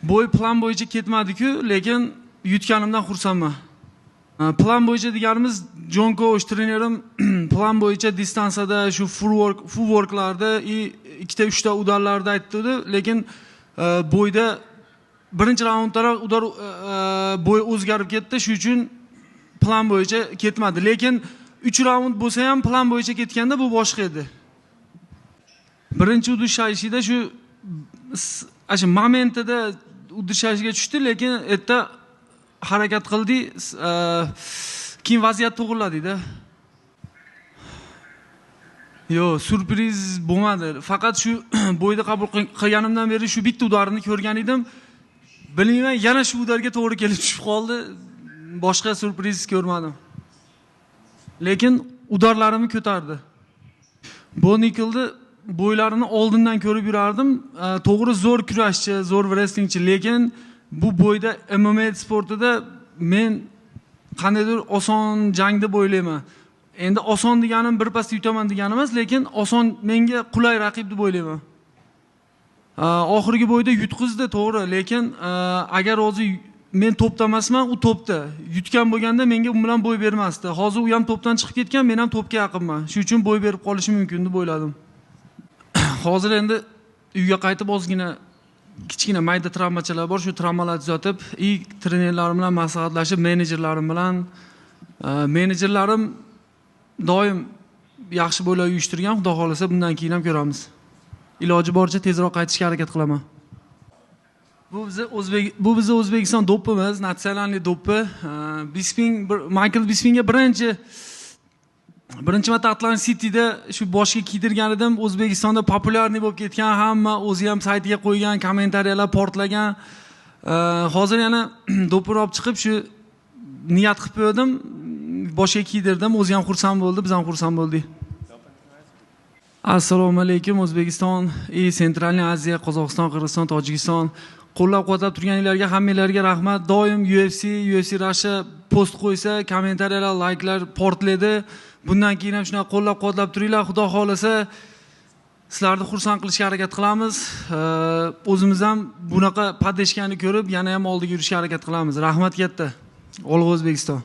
bo'y plan bo'yicha ketmadi-ku, lekin yutganimdan xursandman. Plan bo'yicha deganimiz Jon Koch trenerim plan bo'yicha distansiyada shu full worklarda ikkita 3ta udarlarda aytdi, lekin bo'yda birinchi raunddaroq udar bo'y o'zgarib ketdi, shuning uchun plan bo'yicha ketmadi. Lekin 3 raund bo'lsa ham plan bo'yicha ketganda bu boshqa edi. Birinchi udishashida shu momentida udishashga tushdi, lekin erta harakat qildi, keyin vaziyat to'g'riladi-da. Yo'q, surpriz bo'lmadi. Faqat shu bo'yda qabul qilganimdan beri shu bitta udarni ko'rgan edim. Bilmayman, yana shu udarga to'g'ri kelib tushib qoldi. Boshqa surpriz ko'rmadim. Lekin udarlarimni ko'tardi. Bu Nikolni bo'ylarini oldindan ko'rib yurardim. To'g'ri zo'r kurashchi, zo'r wrestlingchi, lekin bu bo'yda MMA sportida men qandaydir oson jang deb o'ylayman. Endi oson deganim birpasda yutaman degani emas, lekin oson menga qulay raqib deb o'ylayman. Oxirgi bo'yda yutqizdi, to'g'ri, lekin agar o'zi men to'pda emasman, u to'pda. Yutgan bo'lganda menga u bilan bo'y bermasdi. Hozir u ham to'pdan chiqib ketgan, men ham to'pga yaqinman. Shuning uchun bo'y berib qolishi mumkin deb o'yladim. Hozir endi uyga qaytib ozgina kichkina mayda travmachalar bor, shu travmalarni tuzatib, trenerlarim bilan maslahatlashib, menejerlarim doim yaxshi bo'ylar uyushtirgan. Xudo xolasa bundan keyin ham ko'ramiz. Iloji boricha tezroq qaytishga harakat qilaman. Bu bizni O'zbekiston do'ppimiz, natsionalniy do'ppi. Michael Bispingga birinchi marta Atlantic City'da shu boshga kiydirgan edim. O'zbekistonda populyarniy bo'lib ketgan, hamma o'zi ham saytiga qo'ygan, kommentariyalar portlagan. Hozir yana do'ppini olib chiqib shu niyat qilib qo'ydim. Boshga kiydirdim, o'zi ham xursand bo'ldi, biz ham xursand bo'ldik. Assalomu alaykum O'zbekiston, Centralniy Aziya, Qozog'iston, Qirg'iziston, Tojikiston. Qo'llab-quvvatlab turganlarga, hammanglarga rahmat. Doim UFC Russia post qo'ysa, kommentariyalar, like'lar portlaydi. Bundan keyin ham shuna qo'llab-quvvatlab turinglar. Xudo xolasa sizlarni xursand qilishga harakat qilamiz. O'zimiz ham bunaqa padeshkani ko'rib, yana ham oldiga yurishga harakat qilamiz. Rahmat katta. Olg'a O'zbekiston.